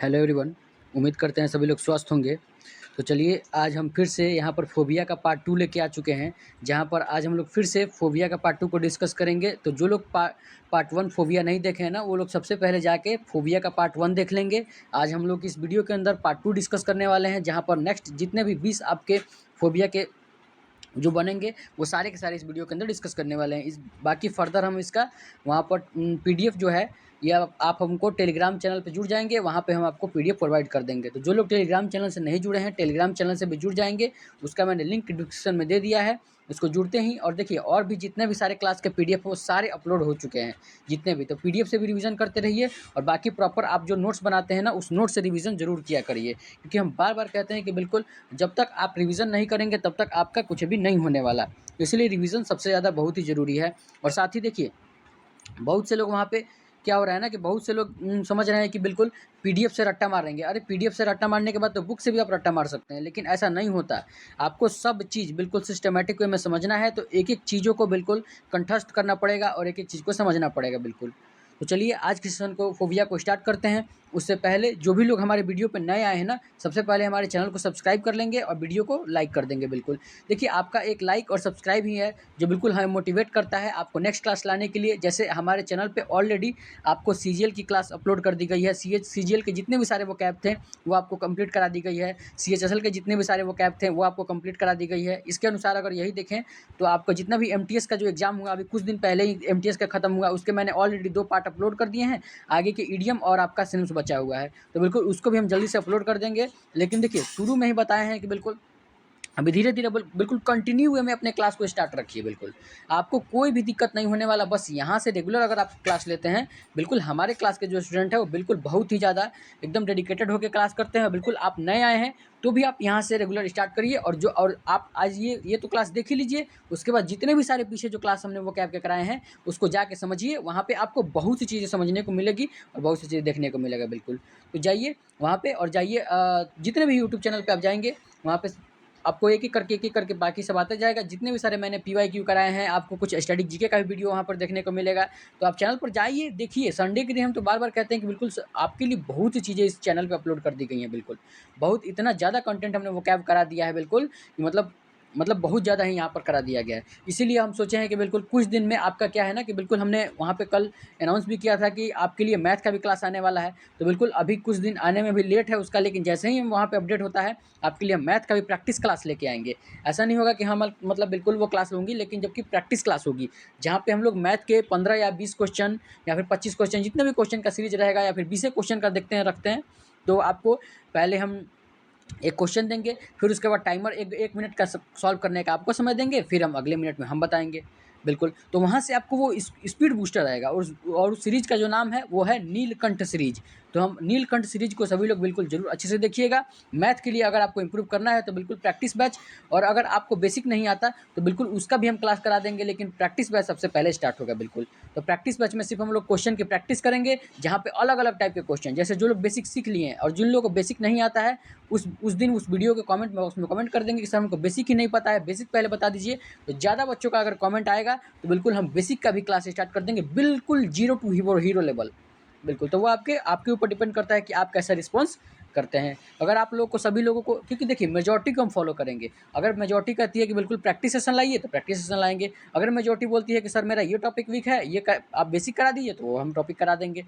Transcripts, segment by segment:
Hello everyone. उम्मीद करते हैं सभी लोग स्वस्थ होंगे। तो चलिए आज हम फिर से यहाँ पर फ़ोबिया का पार्ट 2 लेके आ चुके हैं, जहाँ पर आज हम लोग फिर से फ़ोबिया का पार्ट 2 को डिस्कस करेंगे। तो जो लोग पार्ट 1 फ़ोबिया नहीं देखे हैं ना, वो लोग सबसे पहले जाके फ़ोबिया का पार्ट 1 देख लेंगे। आज हम लोग इस वीडियो के अंदर पार्ट 2 डिस्कस करने वाले हैं, जहाँ पर नेक्स्ट जितने भी 20 आपके फ़ोबिया के जो बनेंगे वो सारे के सारे इस वीडियो के अंदर डिस्कस करने वाले हैं। इस बाकी फर्दर हम इसका वहाँ पर पीडीएफ जो है, या आप हमको टेलीग्राम चैनल पे जुड़ जाएंगे, वहाँ पे हम आपको पीडीएफ प्रोवाइड कर देंगे। तो जो लोग टेलीग्राम चैनल से नहीं जुड़े हैं, टेलीग्राम चैनल से भी जुड़ जाएंगे। उसका मैंने लिंक डिस्क्रिप्शन में दे दिया है, उसको जुड़ते ही। और देखिए और भी जितने भी सारे क्लास के पीडीएफ वो सारे अपलोड हो चुके हैं जितने भी। तो पीडीएफ से भी रिवीजन करते रहिए, और बाकी प्रॉपर आप जो नोट्स बनाते हैं ना, उस नोट से रिवीजन जरूर किया करिए, क्योंकि हम बार बार कहते हैं कि बिल्कुल जब तक आप रिवीजन नहीं करेंगे तब तक आपका कुछ भी नहीं होने वाला। इसलिए रिवीजन सबसे ज़्यादा बहुत ही ज़रूरी है। और साथ ही देखिए बहुत से लोग वहाँ पे क्या हो रहा है ना, कि बहुत से लोग समझ रहे हैं कि बिल्कुल पीडीएफ से रट्टा मारेंगे। अरे पीडीएफ से रट्टा मारने के बाद तो बुक से भी आप रट्टा मार सकते हैं, लेकिन ऐसा नहीं होता। आपको सब चीज़ बिल्कुल सिस्टमैटिक वे में समझना है, तो एक एक चीज़ों को बिल्कुल कंठस्थ करना पड़ेगा और एक एक चीज़ को समझना पड़ेगा बिल्कुल। तो चलिए आज के सेशन को फोबिया को स्टार्ट करते हैं। उससे पहले जो भी लोग हमारे वीडियो पर नए आए हैं ना, सबसे पहले हमारे चैनल को सब्सक्राइब कर लेंगे और वीडियो को लाइक कर देंगे बिल्कुल। देखिए आपका एक लाइक और सब्सक्राइब ही है जो बिल्कुल हमें मोटिवेट करता है आपको नेक्स्ट क्लास लाने के लिए। जैसे हमारे चैनल पे ऑलरेडी आपको सीजीएल की क्लास अपलोड कर दी गई है। सीजीएल के जितने भी सारे वो कैब थे वो आपको कंप्लीट करा दी गई है। सीएचएसएल के जितने भी सारे वो कैब थे वो आपको कंप्लीट करा दी गई है। इसके अनुसार अगर यही देखें तो आपका जितना भी एमटीएस का जो एग्जाम हुआ, अभी कुछ दिन पहले ही एमटीएस का खत्म हुआ, उसके मैंने ऑलरेडी 2 पार्ट अपलोड कर दिए हैं। आगे के ईडीएम और आपका सिम्स बचा हुआ है, तो बिल्कुल उसको भी हम जल्दी से अपलोड कर देंगे। लेकिन देखिए शुरू में ही बताए हैं कि बिल्कुल अभी धीरे धीरे बिल्कुल कंटिन्यू वे में अपने क्लास को स्टार्ट रखिए। बिल्कुल आपको कोई भी दिक्कत नहीं होने वाला। बस यहाँ से रेगुलर अगर आप क्लास लेते हैं, बिल्कुल हमारे क्लास के जो स्टूडेंट है वो बिल्कुल बहुत ही ज़्यादा एकदम डेडिकेटेड होकर क्लास करते हैं। बिल्कुल आप नए आए हैं तो भी आप यहाँ से रेगुलर स्टार्ट करिए, और आप आज ये तो क्लास देख ही लीजिए। उसके बाद जितने भी सारे पीछे जो क्लास हमने वो कैब के कराए हैं उसको जाके समझिए। वहाँ पे आपको बहुत सी चीज़ें समझने को मिलेगी और बहुत सी चीज़ें देखने को मिलेगा बिल्कुल। तो जाइए वहाँ पे, और जाइए जितने भी यूट्यूब चैनल पे आप जाएंगे वहाँ पे आपको एक एक करके बाकी सब आता जाएगा। जितने भी सारे मैंने पीवाईक्यू कराए हैं, आपको कुछ स्टैटिक जीके का भी वीडियो वहाँ पर देखने को मिलेगा। तो आप चैनल पर जाइए, देखिए। संडे के दिन हम तो बार बार कहते हैं कि बिल्कुल आपके लिए बहुत सी चीज़ें इस चैनल पे अपलोड कर दी गई हैं। बिल्कुल बहुत इतना ज़्यादा कंटेंट हमने वो कैब करा दिया है बिल्कुल, कि मतलब बहुत ज़्यादा ही यहाँ पर करा दिया गया है। इसीलिए हम सोचे हैं कि बिल्कुल कुछ दिन में आपका क्या है ना, कि बिल्कुल हमने वहाँ पे कल अनाउंस भी किया था कि आपके लिए मैथ का भी क्लास आने वाला है। तो बिल्कुल अभी कुछ दिन आने में भी लेट है उसका, लेकिन जैसे ही वहाँ पे अपडेट होता है आपके लिए मैथ का भी प्रैक्टिस क्लास लेके आएंगे। ऐसा नहीं होगा कि हम मतलब बिल्कुल वो क्लास लूँगी, लेकिन जबकि प्रैक्टिस क्लास होगी, जहाँ पे हम लोग मैथ के 15 या 20 क्वेश्चन या फिर 25 क्वेश्चन, जितने भी क्वेश्चन का सीरीज रहेगा, या फिर 20 क्वेश्चन का देखते हैं रखते हैं। तो आपको पहले हम एक क्वेश्चन देंगे, फिर उसके बाद टाइमर एक मिनट का सॉल्व करने का आपको समय देंगे, फिर हम अगले मिनट में हम बताएंगे बिल्कुल। तो वहाँ से आपको वो स्पीड बूस्टर आएगा। और उस सीरीज का जो नाम है वो है नीलकंठ सीरीज। तो हम नीलकंठ सीरीज को सभी लोग बिल्कुल जरूर अच्छे से देखिएगा। मैथ के लिए अगर आपको इंप्रूव करना है तो बिल्कुल प्रैक्टिस बैच, और अगर आपको बेसिक नहीं आता तो बिल्कुल उसका भी हम क्लास करा देंगे, लेकिन प्रैक्टिस बैच सबसे पहले स्टार्ट होगा बिल्कुल। तो प्रैक्टिस बैच में सिर्फ हम लोग क्वेश्चन की प्रैक्टिस करेंगे, जहाँ पे अलग अलग टाइप के क्वेश्चन, जैसे जो लोग बेसिक सीख लिए हैं और जिन लोगों को बेसिक नहीं आता है, उस दिन उस वीडियो के कमेंट बॉक्स में कमेंट कर देंगे कि सर हमको बेसिक ही नहीं पता है, बेसिक पहले बता दीजिए। तो ज़्यादा बच्चों का अगर कमेंट आएगा तो बिल्कुल हम बेसिक का भी क्लास स्टार्ट कर देंगे, बिल्कुल 0 टू हीरो लेवल बिल्कुल। तो वो आपके ऊपर डिपेंड करता है कि आप कैसा रिस्पॉन्स करते हैं। अगर आप लोग को सभी लोगों को, क्योंकि देखिए मेजॉरिटी को हम फॉलो करेंगे। अगर मेजॉरिटी कहती है कि बिल्कुल प्रैक्टिस सेशन लाइए तो प्रैक्टिस सेशन लाएंगे। अगर मेजॉरिटी बोलती है कि सर मेरा ये टॉपिक वीक है, आप बेसिक करा दीजिए, तो वो हम टॉपिक करा देंगे।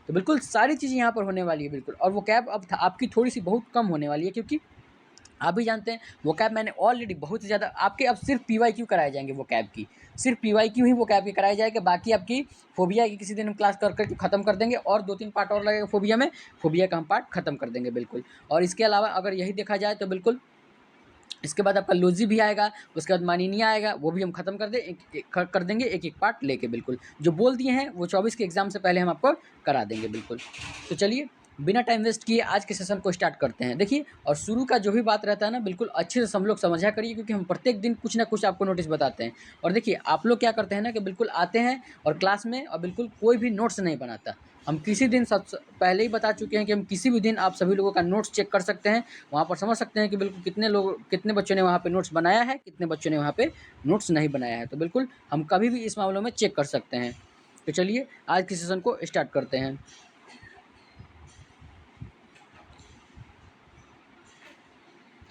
तो बिल्कुल सारी चीज़ें यहाँ पर होने वाली है बिल्कुल। और वो कैब अब आपकी थोड़ी सी बहुत कम होने वाली है, क्योंकि आप भी जानते हैं वो कैब मैंने ऑलरेडी बहुत ज़्यादा आपके, अब सिर्फ पीवाईक्यू कराए जाएंगे वो कैब की। सिर्फ पीवाईक्यू ही वो कैब की कराए जाएगा। बाकी आपकी फोबिया की किसी दिन हम क्लास कर करके ख़त्म कर देंगे, और 2-3 पार्ट और लगेगा फोबिया में, फोबिया का हम पार्ट खत्म कर देंगे बिल्कुल। और इसके अलावा अगर यही देखा जाए तो बिल्कुल इसके बाद आपका लॉजी भी आएगा, उसके बाद मानिनिया आएगा, वो भी हम खत्म कर देंगे एक एक पार्ट लेके बिल्कुल। जो बोल दिए हैं वो 24 के एग्जाम से पहले हम आपको करा देंगे बिल्कुल। तो चलिए बिना टाइम वेस्ट किए आज के सेशन को स्टार्ट करते हैं। देखिए, और शुरू का जो भी बात रहता है ना, बिल्कुल अच्छे से सब लोग समझा करिए, क्योंकि हम प्रत्येक दिन कुछ ना कुछ आपको नोटिस बताते हैं। और देखिए आप लोग क्या करते हैं ना, कि बिल्कुल आते हैं और क्लास में और बिल्कुल कोई भी नोट्स नहीं बनाता। हम किसी दिन सब पहले ही बता चुके हैं कि हम किसी भी दिन आप सभी लोगों का नोट्स चेक कर सकते हैं। वहाँ पर समझ सकते हैं कि बिल्कुल कितने बच्चों ने वहाँ पे नोट्स बनाया है, कितने बच्चों ने वहाँ पे नोट्स नहीं बनाया है। तो बिल्कुल हम कभी भी इस मामलों में चेक कर सकते हैं। तो चलिए आज के सेशन को स्टार्ट करते हैं।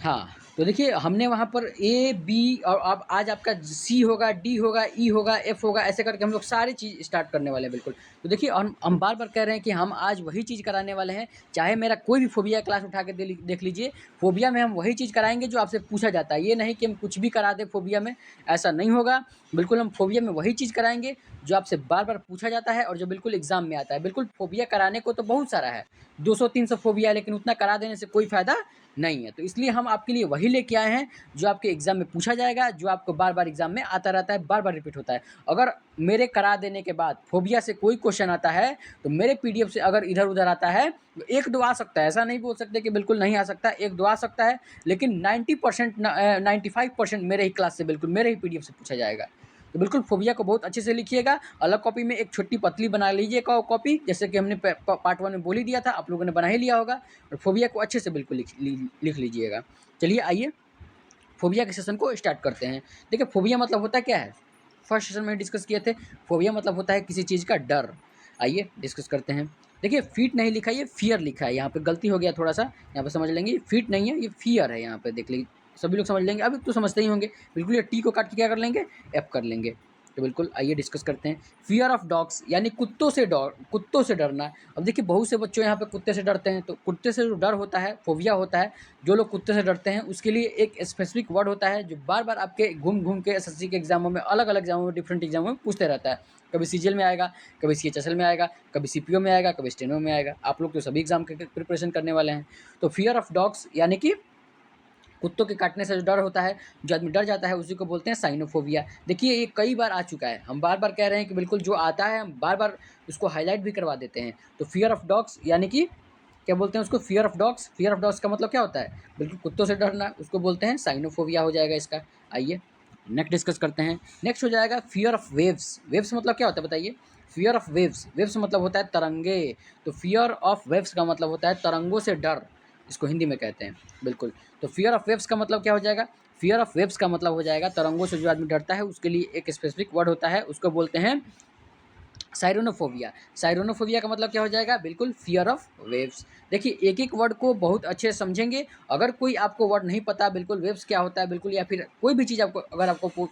हाँ, तो देखिए हमने वहाँ पर ए, बी और अब आज आपका सी होगा, डी होगा, ई होगा, एफ होगा, ऐसे करके हम लोग सारी चीज़ स्टार्ट करने वाले हैं बिल्कुल। तो देखिए हम बार-बार कह रहे हैं कि हम आज वही चीज़ कराने वाले हैं, चाहे मेरा कोई भी फ़ोबिया क्लास उठा के देख लीजिए, फ़ोबिया में हम वही चीज़ कराएँगे जो आपसे पूछा जाता है। ये नहीं कि हम कुछ भी करा दें फ़ोबिया में, ऐसा नहीं होगा। बिल्कुल हम फ़ोबिया में वही चीज़ कराएँगे जो आपसे बार-बार पूछा जाता है और जो बिल्कुल एग्ज़ाम में आता है। बिल्कुल फ़ोबिया कराने को तो बहुत सारा है, 200-300 फ़ोबिया है, लेकिन उतना करा देने से कोई फ़ायदा नहीं है। तो इसलिए हम आपके लिए वही लेके आए हैं जो आपके एग्ज़ाम में पूछा जाएगा, जो आपको बार-बार एग्ज़ाम में आता रहता है, बार-बार रिपीट होता है। अगर मेरे करा देने के बाद फ़ोबिया से कोई क्वेश्चन आता है, तो मेरे पीडीएफ से अगर इधर-उधर आता है, तो 1-2 आ सकता है, ऐसा नहीं बोल सकते कि बिल्कुल नहीं आ सकता, 1-2 आ सकता है, लेकिन 90% 95% मेरे ही क्लास से बिल्कुल मेरे ही पीडीएफ से पूछा जाएगा। तो बिल्कुल फ़ोबिया को बहुत अच्छे से लिखिएगा, अलग कॉपी में एक छोटी पतली बना लीजिए कॉपी, जैसे कि हमने पार्ट 1 में बोल ही दिया था, आप लोगों ने बना ही लिया होगा और फ़ोबिया को अच्छे से बिल्कुल लिख लीजिएगा। चलिए आइए फ़ोबिया के सेशन को स्टार्ट करते हैं। देखिए फ़ोबिया मतलब होता क्या है? फर्स्ट सेशन में डिस्कस किए थे, फ़ोबिया मतलब होता है किसी चीज़ का डर। आइए डिस्कस करते हैं। देखिए फ़ीट नहीं लिखा है, ये फ़ियर लिखा है, यहाँ पे गलती हो गया थोड़ा-सा, यहाँ पे समझ लेंगे, फ़ीट नहीं है, ये फ़ियर है यहाँ पे देख लीजिए, सभी लोग समझ लेंगे, अभी तो समझते ही होंगे। बिल्कुल ये टी को काट के क्या कर लेंगे? एफ कर लेंगे। तो बिल्कुल आइए डिस्कस करते हैं। फ़ियर ऑफ डॉग्स यानी कुत्तों से डरना। अब देखिए बहुत से बच्चों यहाँ पे कुत्ते से डरते हैं, तो कुत्ते से जो डर होता है, फ़ोबिया होता है, जो लोग कुत्ते से डरते हैं उसके लिए एक स्पेसिफिक वर्ड होता है जो बार-बार आपके घूम-घूम के एसएससी के एग्ज़ामों में, अलग-अलग एग्ज़ामों में, डिफरेंट एग्ज़ामों में पूछते रहता है। कभी सीजीएल में आएगा, कभी सीएचएसएल में आएगा, कभी सीपीओ में आएगा, कभी स्टेनो में आएगा। आप लोग तो सभी एग्ज़ाम के प्रिपरेशन करने वाले हैं। तो फ़ियर ऑफ डॉग्स यानी कि कुत्तों के काटने से जो डर होता है, जो आदमी डर जाता है, उसी को बोलते हैं साइनोफोबिया। देखिए ये कई बार आ चुका है, हम बार-बार कह रहे हैं कि बिल्कुल जो आता है हम बार-बार उसको हाइलाइट भी करवा देते हैं। तो फ़ियर ऑफ डॉग्स यानी कि क्या बोलते हैं उसको? Fear of dogs. Fear of dogs का मतलब क्या होता है? बिल्कुल कुत्तों से डरना, उसको बोलते हैं साइनोफोबिया हो जाएगा इसका। आइए नेक्स्ट डिस्कस करते हैं। नेक्स्ट हो जाएगा फ़ियर ऑफ वेव्स। वेव्स मतलब क्या होता है बताइए? फ़ियर ऑफ वेव्स, वेव्स मतलब होता है तरंगे। तो फ़ियर ऑफ वेव्स का मतलब होता है तरंगों से डर, इसको हिंदी में कहते हैं। बिल्कुल, तो फ़ियर ऑफ वेव्स का मतलब क्या हो जाएगा? फ़ियर ऑफ वेव्स का मतलब हो जाएगा तरंगों से जो आदमी डरता है, उसके लिए एक स्पेसिफिक वर्ड होता है, उसको बोलते हैं साइरोनोफोबिया। साइरोनोफोबिया का मतलब क्या हो जाएगा? बिल्कुल फ़ियर ऑफ वेव्स। देखिए एक-एक वर्ड को बहुत अच्छे से समझेंगे। अगर कोई आपको वर्ड नहीं पता बिल्कुल वेव्स क्या होता है बिल्कुल, या फिर कोई भी चीज़ आपको अगर आपको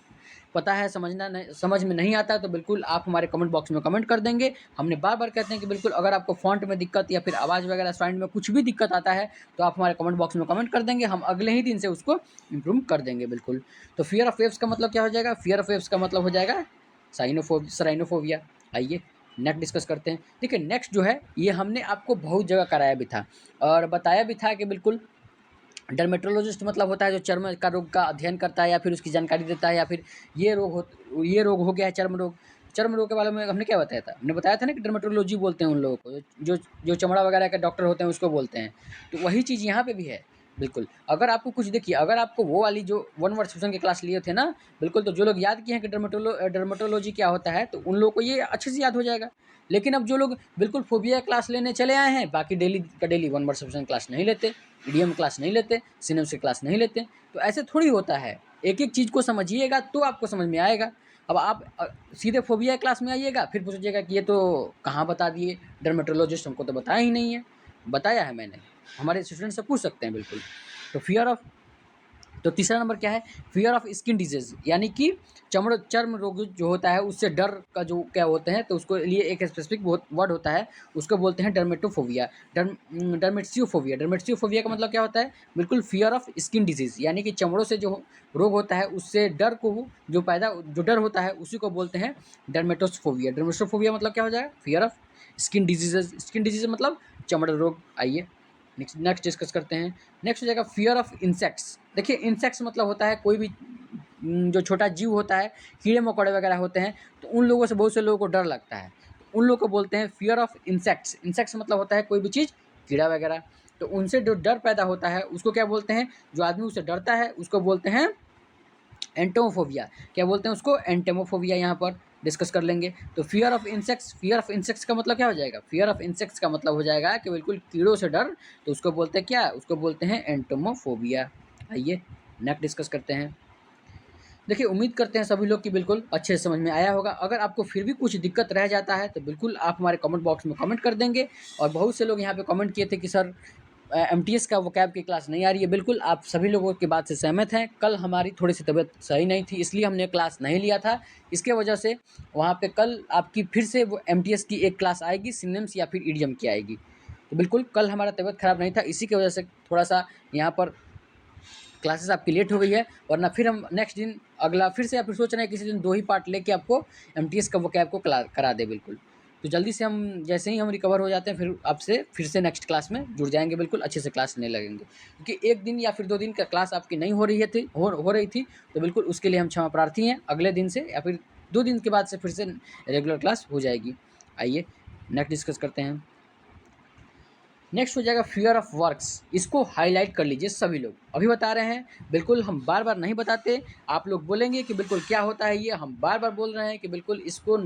पता है, समझ में नहीं आता है, तो बिल्कुल आप हमारे कमेंट बॉक्स में कमेंट कर देंगे। हमने बार-बार कहते हैं कि बिल्कुल अगर आपको फ़ॉन्ट में दिक्कत या फिर आवाज़ वगैरह साउंड में कुछ भी दिक्कत आता है, तो आप हमारे कमेंट बॉक्स में कमेंट कर देंगे। हम अगले ही दिन से उसको इम्प्रूव कर देंगे बिल्कुल। तो फ़ियर ऑफ वेव्स का मतलब क्या हो जाएगा? फ़ियर ऑफ वेव्स का मतलब हो जाएगा साइनोफोबिया। आइए नेक्स्ट डिस्कस करते हैं। देखिए नेक्स्ट जो है ये हमने आपको बहुत जगह कराया भी था और बताया भी था कि बिल्कुल डर्मेटोलॉजिस्ट मतलब होता है जो चर्म का रोग का अध्ययन करता है या फिर उसकी जानकारी देता है, या फिर ये रोग हो गया है चर्म रोग। चर्म रोग के बारे में हमने क्या बताया था? हमने बताया था ना कि डर्मेटोलॉजी बोलते हैं उन लोगों को, जो जो चमड़ा वगैरह के डॉक्टर होते हैं उसको बोलते हैं। तो वही चीज़ यहाँ पे भी है। बिल्कुल, अगर आपको कुछ देखिए, अगर आपको वो वाली जो वन वर्ड सेक्शन की क्लास लिए थे ना, बिल्कुल, तो जो लोग याद किए हैं कि डर्मेटोलॉजी क्या होता है, तो उन लोगों को ये अच्छे से याद हो जाएगा। लेकिन अब जो लोग बिल्कुल फ़ोबिया क्लास लेने चले आए हैं, बाकी डेली का daily one word section class नहीं लेते, ईडीएम क्लास नहीं लेते, सिनेम्स की क्लास नहीं लेते, तो ऐसे थोड़ी होता है। एक-एक चीज़ को समझिएगा तो आपको समझ में आएगा। अब आप सीधे फ़ोबिया क्लास में आइएगा, फिर पूछिएगा कि ये तो कहाँ बता दिए, डर्मेटोलॉजिस्ट हमको तो बताया ही नहीं है। बताया है मैंने, हमारे स्टूडेंट से पूछ सकते हैं बिल्कुल। तो फ़ियर ऑफ तो तीसरा नंबर क्या है? फ़ियर ऑफ स्किन डिजीज़ यानी कि चर्म रोग जो होता है उससे डर का जो क्या होते हैं, तो उसको लिए एक स्पेसिफिक वर्ड होता है, उसको बोलते हैं डर्मेटोफोबिया। डर्मेट्सियोफोबिया। डर्मेट्सियोफोबिया का मतलब क्या होता है? बिल्कुल फ़ियर ऑफ स्किन डिजीज़ यानी कि चमड़ों से जो रोग होता है उससे डर को जो डर होता है उसी को बोलते हैं डर्मेटोफोबिया। डर्मेटोफोबिया मतलब क्या हो जाएगा? Fear of skin diseases. Skin disease मतलब चमड़ा रोग। आइए नेक्स्ट डिस्कस करते हैं। नेक्स्ट हो जाएगा फ़ियर ऑफ इंसेक्ट्स। देखिए इंसेक्ट्स मतलब होता है कोई भी जो छोटा जीव होता है, कीड़े-मकोड़े वगैरह होते हैं, तो उन लोगों से बहुत से लोगों को डर लगता है। तो उन लोगों को बोलते हैं फ़ियर ऑफ इंसेक्ट्स। इंसेक्ट्स मतलब होता है कोई भी चीज़, कीड़ा वगैरह। तो उनसे जो डर पैदा होता है उसको क्या बोलते हैं? जो आदमी उससे डरता है उसको बोलते हैं एंटोमोफोबिया। क्या बोलते हैं उसको? एंटेमोफोबिया। यहाँ पर डिस्कस कर लेंगे। तो फ़ियर ऑफ इंसेक्ट्स का मतलब क्या हो जाएगा? फ़ियर ऑफ इंसेक्ट्स का मतलब हो जाएगा कि बिल्कुल कीड़ों से डर, तो उसको बोलते हैं क्या? उसको बोलते हैं एंटोमोफोबिया। आइए नेक्स्ट डिस्कस करते हैं। देखिए उम्मीद करते हैं सभी लोग कि बिल्कुल अच्छे से समझ में आया होगा। अगर आपको फिर भी कुछ दिक्कत रह जाता है तो बिल्कुल आप हमारे कमेंट बॉक्स में कमेंट कर देंगे। और बहुत से लोग यहाँ पे कमेंट किए थे कि सर एमटीएस का वोकैब की क्लास नहीं आ रही है। बिल्कुल आप सभी लोगों की बात से सहमत हैं। कल हमारी थोड़ी सी तबीयत सही नहीं थी, इसलिए हमने क्लास नहीं लिया था। इसके वजह से वहाँ पे कल आपकी फिर से वो एमटीएस की एक क्लास आएगी, सिनोनिम्स या फिर इडियम की आएगी। तो बिल्कुल कल हमारा तबीयत ख़राब नहीं था, इसी की वजह से थोड़ा सा यहाँ पर क्लासेस आपकी लेट हो गई है। वरना फिर हम नेक्स्ट दिन अगला फिर से या फिर सोच रहे हैं किसी दिन 2 ही पार्ट लेके आपको एमटीएस का वोकैब को करा दे बिल्कुल। तो जल्दी से हम जैसे ही हम रिकवर हो जाते हैं फिर आपसे फिर से नेक्स्ट क्लास में जुड़ जाएंगे। बिल्कुल अच्छे से क्लास लेने लगेंगे, क्योंकि एक दिन या फिर 2 दिन का क्लास आपकी नहीं हो रही थी हो रही थी, तो बिल्कुल उसके लिए हम क्षमा प्रार्थी हैं। अगले दिन से या फिर 2 दिन के बाद से फिर से रेगुलर क्लास हो जाएगी। आइए नेक्स्ट डिस्कस करते हैं। नेक्स्ट हो जाएगा फियर ऑफ वर्क्स। इसको हाईलाइट कर लीजिए सभी लोग, अभी बता रहे हैं, बिल्कुल हम बार बार नहीं बताते। आप लोग बोलेंगे कि बिल्कुल क्या होता है ये, हम बार बार बोल रहे हैं कि बिल्कुल इसको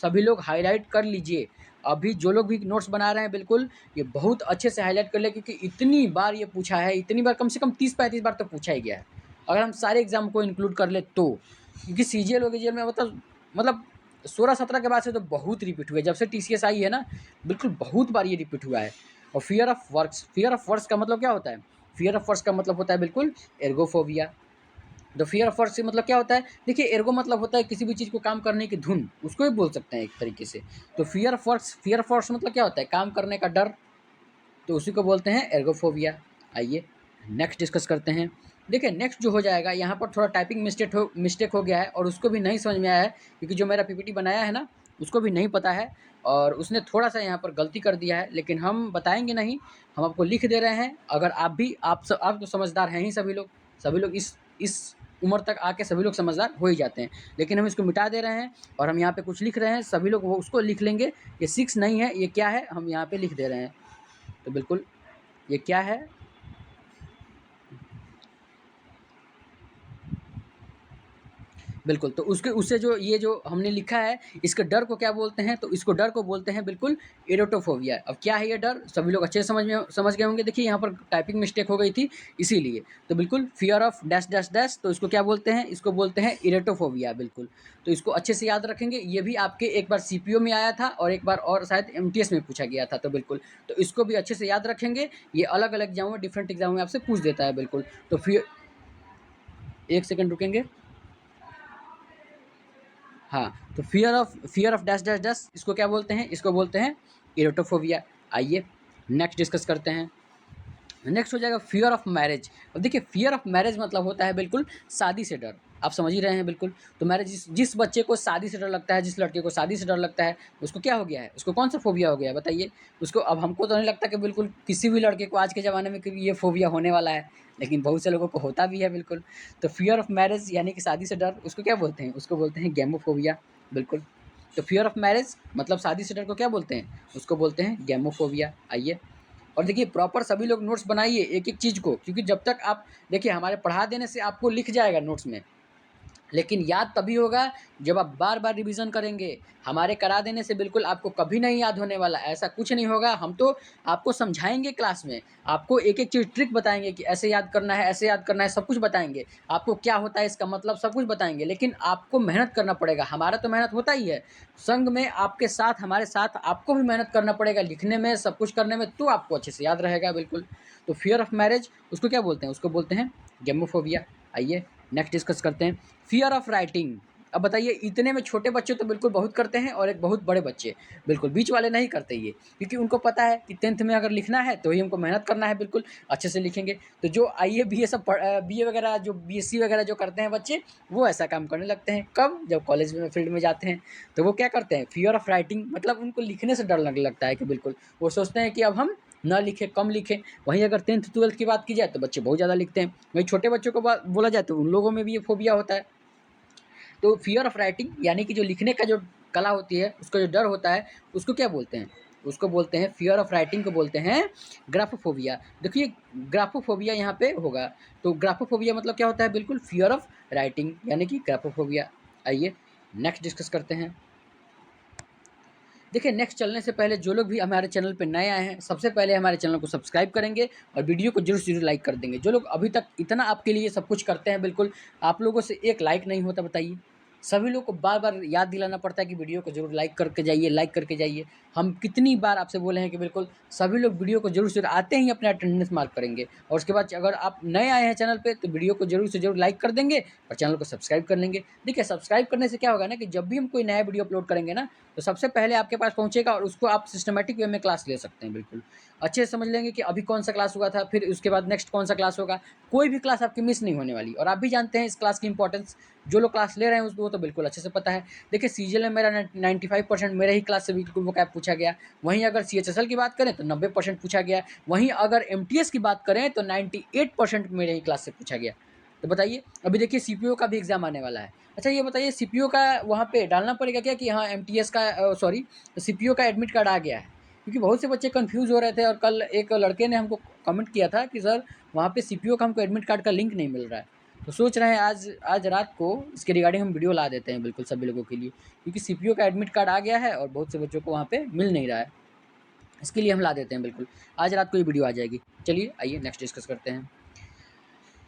सभी लोग हाईलाइट कर लीजिए। अभी जो लोग भी नोट्स बना रहे हैं बिल्कुल ये बहुत अच्छे से हाईलाइट कर ले, क्योंकि इतनी बार ये पूछा है, इतनी बार कम से कम 30-35 बार तो पूछा ही गया है, अगर हम सारे एग्जाम को इंक्लूड कर ले तो। क्योंकि सीजीएल वगैरह में मतलब 16-17 के बाद से तो बहुत रिपीट हुए, जब से टीसीएस आई है ना, बिल्कुल बहुत बार ये रिपीट हुआ है। और फियर ऑफ वर्क्स का मतलब क्या होता है? फियर ऑफ वर्क्स का मतलब होता है बिल्कुल एर्गोफोबिया। तो फियर ऑफ वर्क्स से मतलब क्या होता है? देखिए एर्गो मतलब होता है किसी भी चीज़ को काम करने की धुन, उसको भी बोल सकते हैं एक तरीके से। तो फियर ऑफ वर्क्स मतलब क्या होता है? काम करने का डर, तो उसी को बोलते हैं एर्गोफोबिया। आइए नेक्स्ट डिस्कस करते हैं। देखिए नेक्स्ट जो हो जाएगा, यहाँ पर थोड़ा टाइपिंग मिस्टेक हो गया है और उसको भी नहीं समझ में आया है, क्योंकि जो मेरा पीपीटी बनाया है ना उसको भी नहीं पता है और उसने थोड़ा सा यहाँ पर गलती कर दिया है, लेकिन हम बताएंगे नहीं, हम आपको लिख दे रहे हैं। अगर आप तो समझदार हैं ही, सभी लोग इस उम्र तक आके सभी लोग समझदार हो ही जाते हैं, लेकिन हम इसको मिटा दे रहे हैं और हम यहाँ पे कुछ लिख रहे हैं, सभी लोग वो उसको लिख लेंगे। ये 6 नहीं है, ये क्या है हम यहाँ पे लिख दे रहे हैं। तो बिल्कुल ये क्या है? बिल्कुल, तो उससे जो ये जो हमने लिखा है, इसके डर को क्या बोलते हैं? तो इसको डर को बोलते हैं बिल्कुल एरोटोफोबिया। अब क्या है ये डर? सभी लोग अच्छे से समझ गए होंगे। देखिए यहाँ पर टाइपिंग मिस्टेक हो गई थी इसीलिए। तो बिल्कुल fear of dash dash dash, तो इसको क्या बोलते हैं? इसको बोलते हैं एरोटोफोबिया बिल्कुल। तो इसको अच्छे से याद रखेंगे। ये भी आपके एक बार सीपीओ में आया था और एक बार और शायद एमटीएस में पूछा गया था। तो बिल्कुल तो इसको भी अच्छे से याद रखेंगे। ये अलग-अलग एग्जामों में, डिफरेंट एग्जामों में आपसे पूछ देता है बिल्कुल। तो फिर 1 सेकंड रुकेंगे। हाँ, तो fear of dash dash dash इसको क्या बोलते हैं? इसको बोलते हैं एरोटोफोबिया। आइए नेक्स्ट डिस्कस करते हैं। नेक्स्ट हो जाएगा फियर ऑफ मैरिज। अब देखिए फियर ऑफ मैरिज मतलब होता है बिल्कुल शादी से डर। आप समझ ही रहे हैं बिल्कुल। तो मैरिज जिस बच्चे को शादी से डर लगता है, जिस लड़के को शादी से डर लगता है, उसको क्या हो गया है? उसको कौन सा फोबिया हो गया है बताइए? उसको अब हमको तो नहीं लगता कि बिल्कुल किसी भी लड़के को आज के ज़माने में कभी ये फोबिया होने वाला है, लेकिन बहुत से लोगों को होता भी है बिल्कुल। तो फियर ऑफ मैरिज यानी कि शादी से डर, उसको क्या बोलते हैं? उसको बोलते हैं गैमोफोबिया बिल्कुल। तो फियर ऑफ मैरिज मतलब शादी से डर को क्या बोलते हैं? उसको बोलते हैं गैमोफोबिया। आइए और देखिए प्रॉपर सभी लोग नोट्स बनाइए एक-एक चीज़ को, क्योंकि जब तक आप देखिए हमारे पढ़ा देने से आपको लिख जाएगा नोट्स में, लेकिन याद तभी होगा जब आप बार-बार रिवीजन करेंगे। हमारे करा देने से बिल्कुल आपको कभी नहीं याद होने वाला, ऐसा कुछ नहीं होगा। हम तो आपको समझाएँगे क्लास में, आपको एक-एक चीज़ ट्रिक बताएँगे कि ऐसे याद करना है, ऐसे याद करना है, सब कुछ बताएँगे। आपको क्या होता है इसका मतलब सब कुछ बताएँगे, लेकिन आपको मेहनत करना पड़ेगा। हमारा तो मेहनत होता ही है, संग में आपके साथ हमारे साथ आपको भी मेहनत करना पड़ेगा लिखने में, सब कुछ करने में, तो आपको अच्छे से याद रहेगा बिल्कुल। तो फियर ऑफ मैरिज उसको क्या बोलते हैं? उसको बोलते हैं गेमोफोबिया। आइए नेक्स्ट डिस्कस करते हैं। Fear of writing. अब बताइए इतने में छोटे बच्चे तो बिल्कुल बहुत करते हैं और एक बहुत बड़े बच्चे, बिल्कुल बीच वाले नहीं करते ये, क्योंकि उनको पता है कि 10th में अगर लिखना है तो ही हमको मेहनत करना है, बिल्कुल अच्छे से लिखेंगे। तो जो आईए बीए सब बीए वगैरह जो बीएससी वगैरह जो करते हैं बच्चे, वो ऐसा काम करने लगते हैं कब? जब कॉलेज में फील्ड में जाते हैं तो वो क्या करते हैं? फियर ऑफ राइटिंग मतलब उनको लिखने से डर लगने लगता है कि बिल्कुल वो सोचते हैं कि अब हम ना लिखें, कम लिखें। वहीं अगर 10th-12th की बात की जाए तो बच्चे बहुत ज़्यादा लिखते हैं। वहीं छोटे बच्चों को बोला जाए तो उन लोगों में भी ये फोबिया होता है। तो फियर ऑफ राइटिंग यानी कि जो लिखने का जो कला होती है, उसका जो डर होता है, उसको क्या बोलते हैं? उसको बोलते हैं फियर ऑफ राइटिंग को बोलते हैं ग्राफोफोबिया। देखिए ग्राफोफोबिया यहाँ पे होगा, तो ग्राफोफोबिया मतलब क्या होता है? बिल्कुल फियर ऑफ राइटिंग यानी कि ग्राफोफोबिया। आइए नेक्स्ट डिस्कस करते हैं। देखिए नेक्स्ट चलने से पहले जो लोग भी हमारे चैनल पे नए आए हैं, सबसे पहले हमारे चैनल को सब्सक्राइब करेंगे और वीडियो को जरूर से जरूर लाइक कर देंगे। जो लोग अभी तक इतना आपके लिए सब कुछ करते हैं, बिल्कुल आप लोगों से एक लाइक नहीं होता, बताइए। सभी लोग को बार-बार याद दिलाना पड़ता है कि वीडियो को ज़रूर लाइक करके जाइए। हम कितनी बार आपसे बोले हैं कि बिल्कुल सभी लोग वीडियो को ज़रूर से आते ही अपना अटेंडेंस मार्क करेंगे और उसके बाद अगर आप नए आए हैं चैनल पे तो वीडियो को ज़रूर से ज़रूर लाइक कर देंगे और चैनल को सब्सक्राइब कर लेंगे। देखिए सब्सक्राइब करने से क्या होगा ना कि जब भी हम कोई नया वीडियो अपलोड करेंगे ना तो सबसे पहले आपके पास पहुँचेगा और उसको आप सिस्टमैटिक वे में क्लास ले सकते हैं बिल्कुल। अच्छे से समझ लेंगे कि अभी कौन सा क्लास हुआ था, फिर उसके बाद नेक्स्ट कौन सा क्लास होगा। कोई भी क्लास आपकी मिस नहीं होने वाली और आप भी जानते हैं इस क्लास की इंपॉर्टेंस। जो लोग क्लास ले रहे हैं उसको तो बिल्कुल अच्छे से पता है। देखिए सीजीएल में मेरा 95% मेरे ही क्लास से बिल्कुल वो कैप पूछा गया। वहीं अगर सीएचएसएल की बात करें तो 90% पूछा गया। वहीं अगर एमटीएस की बात करें तो 98% मेरे ही क्लास से पूछा गया। तो बताइए अभी देखिए सीपीओ का भी एग्जाम आने वाला है। अच्छा ये बताइए सीपीओ का वहाँ पे डालना पड़ेगा क्या कि हाँ एमटीएस का सॉरी सीपीओ का एडमिट कार्ड आ गया है? क्योंकि बहुत से बच्चे कंफ्यूज हो रहे थे और कल एक लड़के ने हमको कमेंट किया था कि सर वहाँ पे सीपीओ का हमको एडमिट कार्ड का लिंक नहीं मिल रहा है। तो सोच रहे हैं आज रात को इसके रिगार्डिंग हम वीडियो ला देते हैं बिल्कुल सभी लोगों के लिए, क्योंकि सीपीओ का एडमिट कार्ड आ गया है और बहुत से बच्चों को वहाँ पे मिल नहीं रहा है। इसके लिए हम ला देते हैं बिल्कुल। आज रात को ये वीडियो आ जाएगी। चलिए आइए नेक्स्ट डिस्कस करते हैं।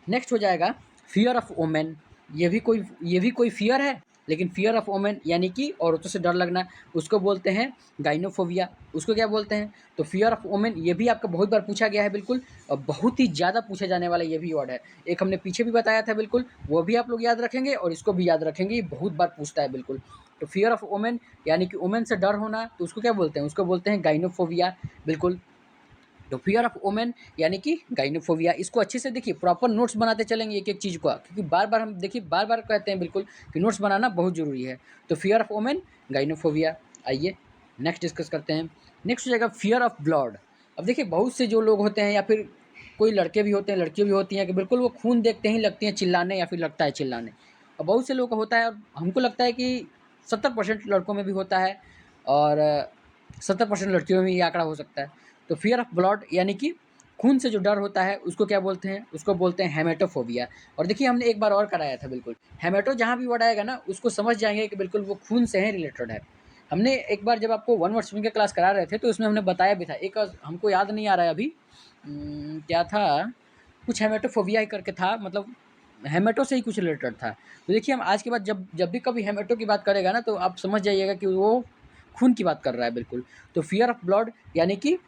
नेक्स्ट हो जाएगा फियर ऑफ वुमेन। ये भी कोई फियर है, लेकिन फियर ऑफ वुमेन यानी कि औरतों से डर लगना, उसको बोलते हैं गाइनोफोबिया। उसको क्या बोलते हैं? तो फियर ऑफ वुमेन ये भी आपका बहुत बार पूछा गया है बिल्कुल और बहुत ही ज़्यादा पूछा जाने वाला ये भी वर्ड है। एक हमने पीछे भी बताया था बिल्कुल, वो भी आप लोग याद रखेंगे और इसको भी याद रखेंगे, ये बहुत बार पूछता है बिल्कुल। तो फियर ऑफ वुमेन यानी कि वुमेन से डर होना, तो उसको क्या बोलते हैं? उसको बोलते हैं गाइनोफोबिया बिल्कुल। तो फियर ऑफ वुमेन यानी कि गाइनोफोबिया। इसको अच्छे से देखिए, प्रॉपर नोट्स बनाते चलेंगे एक एक चीज़ का, क्योंकि बार बार हम देखिए बार बार कहते हैं बिल्कुल कि नोट्स बनाना बहुत ज़रूरी है। तो फियर ऑफ वुमेन, गाइनोफोबिया। आइए नेक्स्ट डिस्कस करते हैं। नेक्स्ट हो जाएगा फियर ऑफ ब्लड। अब देखिए बहुत से जो लोग होते हैं या फिर कोई लड़के भी होते हैं लड़कियाँ भी होती हैं कि बिल्कुल वो खून देखते ही लगती हैं चिल्लाने या फिर लगता है चिल्लाने। और बहुत से लोगों को होता है और हमको लगता है कि 70% लड़कों में भी होता है और 70% लड़कियों में ये आंकड़ा हो सकता है। तो फियर ऑफ ब्लड यानी कि खून से जो डर होता है उसको क्या बोलते हैं? उसको बोलते हैं हेमेटोफोबिया। और देखिए हमने एक बार और कराया था बिल्कुल, हेमेटो जहाँ भी वर्ड आएगा ना उसको समझ जाएंगे कि बिल्कुल वो खून से है रिलेटेड है। हमने एक बार जब आपको वन वर्ड स्विमिंग का क्लास करा रहे थे तो उसमें हमने बताया भी था, एक हमको याद नहीं आ रहा है अभी क्या था, कुछ हेमेटोफोबिया ही करके था, मतलब हेमेटो से ही कुछ रिलेटेड था। तो देखिए हम आज के बाद जब जब भी कभी हेमेटो की बात करेगा ना तो आप समझ जाइएगा कि वो खून की बात कर रहा है बिल्कुल। तो फियर ऑफ ब्लड यानी कि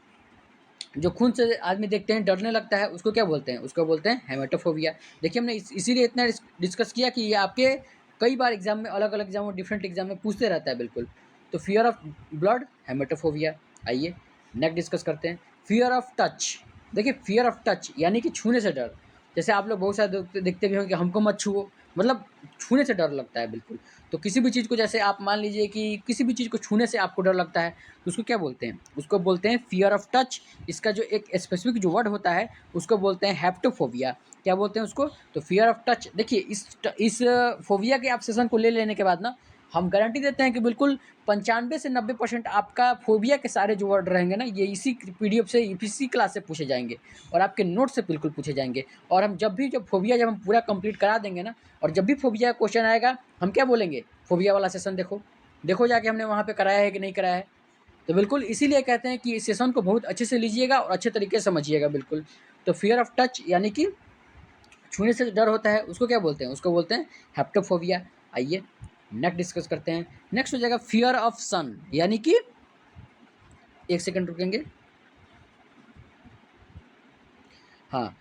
जो खून से आदमी देखते हैं डरने लगता है उसको क्या बोलते हैं? उसको बोलते हैं हेमेटोफोबिया। देखिए हमने इसीलिए इतना डिस्कस किया कि ये आपके कई बार एग्जाम में अलग अलग एग्जाम में डिफरेंट एग्जाम में पूछते रहता है बिल्कुल। तो फियर ऑफ ब्लड, हेमेटोफोबिया। आइए नेक्स्ट डिस्कस करते हैं। Fear of touch. देखिए फियर ऑफ टच यानी कि छूने से डर। जैसे आप लोग बहुत सारे देखते भी होंगे कि हमको मत छुओ, मतलब छूने से डर लगता है बिल्कुल। तो किसी भी चीज़ को, जैसे आप मान लीजिए कि किसी भी चीज़ को छूने से आपको डर लगता है तो उसको क्या बोलते हैं? उसको बोलते हैं फियर ऑफ टच। इसका जो एक स्पेसिफिक जो वर्ड होता है उसको बोलते हैं हेप्टोफोबिया। क्या बोलते हैं उसको? तो फियर ऑफ टच। देखिए इस फोबिया के आप सेशन को ले लेने के बाद ना हम गारंटी देते हैं कि बिल्कुल 95 से 90% आपका फोबिया के सारे जो वर्ड रहेंगे ना ये इसी पीडीएफ से, इसी क्लास से पूछे जाएंगे और आपके नोट से बिल्कुल पूछे जाएंगे। और हम जब फोबिया जब हम पूरा कंप्लीट करा देंगे ना और जब भी फोबिया का क्वेश्चन आएगा हम क्या बोलेंगे? फोबिया वाला सेशन देखो, देखो जाके हमने वहाँ पे कराया है कि नहीं कराया है। तो बिल्कुल इसीलिए कहते हैं कि इस सेशन को बहुत अच्छे से लीजिएगा और अच्छे तरीके से समझिएगा बिल्कुल। तो फियर ऑफ टच यानी कि छूने से डर होता है उसको क्या बोलते हैं? उसको बोलते हैं हेप्टोफोबिया। आइए नेक्स्ट डिस्कस करते हैं। नेक्स्ट हो जाएगा फियर ऑफ सन यानी कि, एक सेकंड रुकेंगे, हाँ,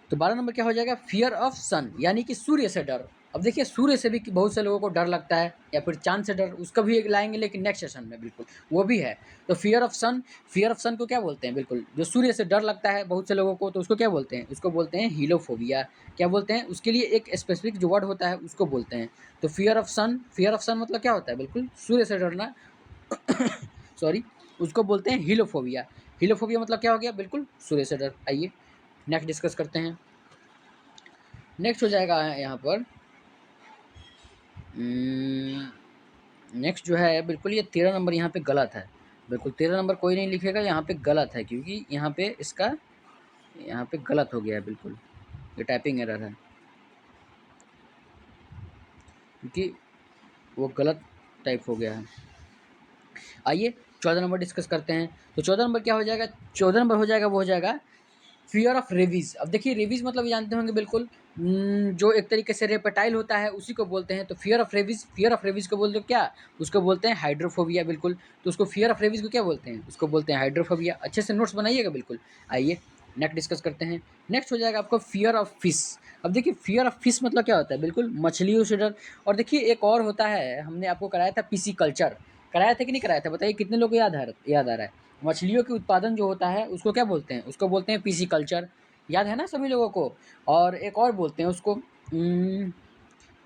तो 12 नंबर क्या हो जाएगा? फियर ऑफ सन यानी कि सूर्य से डर। अब देखिए सूर्य से भी बहुत से लोगों को डर लगता है या फिर चांद से डर, उसका भी एक लाएंगे लेकिन नेक्स्ट सेशन में बिल्कुल वो भी है। तो fear of sun, fear of sun को क्या बोलते हैं? बिल्कुल जो सूर्य से डर लगता है बहुत से लोगों को तो उसको क्या बोलते हैं? उसको बोलते हैं हीलोफोबिया। क्या बोलते हैं? उसके लिए एक स्पेसिफिक जो वर्ड होता है उसको बोलते हैं। तो fear of sun, fear of sun मतलब क्या होता है? बिल्कुल सूर्य से डरना सॉरी, उसको बोलते हैं हीलोफोबिया। हीलोफोबिया मतलब क्या हो गया? बिल्कुल सूर्य से डर। आइए नेक्स्ट डिस्कस करते हैं। नेक्स्ट हो जाएगा यहाँ पर नेक्स्ट जो है बिल्कुल ये 13 नंबर यहाँ पे गलत है। बिल्कुल 13 नंबर कोई नहीं लिखेगा, यहाँ पे गलत है क्योंकि यहाँ पे इसका यहाँ पे गलत हो गया है बिल्कुल, ये टाइपिंग एरर है क्योंकि वो गलत टाइप हो गया है। आइए 14 नंबर डिस्कस करते हैं। तो 14 नंबर क्या हो जाएगा? 14 नंबर हो जाएगा वो हो जाएगा फियर ऑफ रेबीज। अब देखिए रेबीज मतलब जानते होंगे बिल्कुल, जो एक तरीके से रेपेटाइल होता है उसी को बोलते हैं। तो फियर ऑफ रेबीज को बोलते क्या, उसको बोलते हैं हाइड्रोफोबिया बिल्कुल। तो उसको फियर ऑफ रेबीज को क्या बोलते हैं, उसको बोलते हैं हाइड्रोफोबिया। अच्छे से नोट्स बनाइएगा बिल्कुल। आइए नेक्स्ट डिस्कस करते हैं। नेक्स्ट हो जाएगा आपको फियर ऑफ फिश। अब देखिए फियर ऑफ फिश मतलब क्या होता है, बिल्कुल मछलियों से डर। और देखिए एक और होता है, हमने आपको कराया था पीसी कल्चर, कराया था कि नहीं कराया था, बताइए कितने लोग को याद आ रहा है। मछलियों के उत्पादन जो होता है उसको क्या बोलते हैं, उसको बोलते हैं पीसी कल्चर। याद है ना सभी लोगों को। और एक और बोलते हैं उसको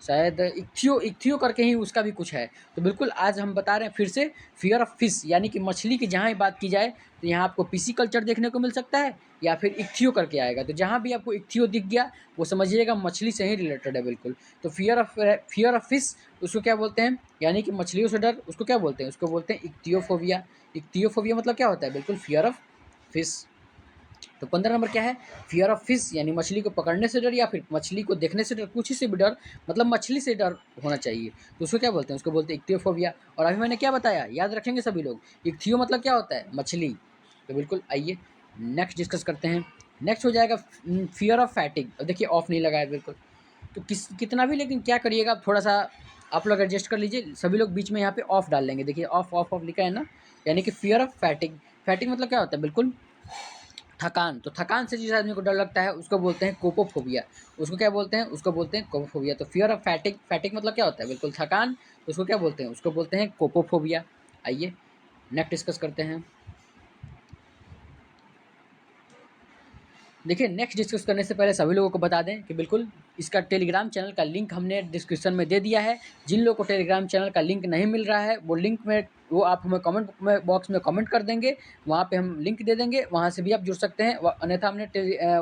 शायद इक्थियो इक्थियो करके ही उसका भी कुछ है। तो बिल्कुल आज हम बता रहे हैं फिर से, फियर ऑफ फिश यानी कि मछली की जहाँ ही बात की जाए तो यहाँ आपको पीसी कल्चर देखने को मिल सकता है या फिर इक्थियो करके आएगा। तो जहाँ भी आपको इक्थियो दिख गया वो समझिएगा मछली से ही रिलेटेड है बिल्कुल। तो फियर ऑफ फिश उसको क्या बोलते हैं, यानी कि मछलियों से डर, उसको क्या बोलते हैं, उसको बोलते हैं इक्थियोफोबिया। इक्थियोफोबिया मतलब क्या होता है, बिल्कुल फियर ऑफ फिश। तो 15 नंबर क्या है, फियर ऑफ फिश यानी मछली को पकड़ने से डर या फिर मछली को देखने से डर, कुछ ही से भी डर, मतलब मछली से डर होना चाहिए। तो उसको क्या बोलते हैं, उसको बोलते हैं इक्थियोफोबिया। और अभी मैंने क्या बताया, याद रखेंगे सभी लोग, इक्थियो मतलब क्या होता है, मछली। तो बिल्कुल आइए नेक्स्ट डिस्कस करते हैं। नेक्स्ट हो जाएगा फियर ऑफ फैटिग। देखिए ऑफ नहीं लगा है बिल्कुल, तो कितना भी, लेकिन क्या करिएगा आप थोड़ा सा आप लोग एडजस्ट कर लीजिए। सभी लोग बीच में यहाँ पे ऑफ डाल लेंगे, देखिए ऑफ ऑफ ऑफ लिखा है ना, यानी कि फियर ऑफ फैटिग। फैटिग मतलब क्या होता है, बिल्कुल थकान। तो थकान से जिस आदमी को डर लगता है उसको बोलते हैं कोपोफोबिया। उसको क्या बोलते हैं, उसको बोलते हैं कोपोफोबिया। तो फियर ऑफ फैटिग, फैटिग मतलब क्या होता है, बिल्कुल थकान। तो उसको क्या बोलते हैं, उसको बोलते हैं कोपोफोबिया। आइए नेक्स्ट डिस्कस करते हैं। देखिए नेक्स्ट डिस्कस करने से पहले सभी लोगों को बता दें कि बिल्कुल इसका टेलीग्राम चैनल का लिंक हमने डिस्क्रिप्शन में दे दिया है। जिन लोगों को टेलीग्राम चैनल का लिंक नहीं मिल रहा है वो लिंक में, वो आप हमें कमेंट में बॉक्स में कमेंट कर देंगे, वहाँ पे हम लिंक दे देंगे, वहाँ से भी आप जुड़ सकते हैं। अन्यथा हमने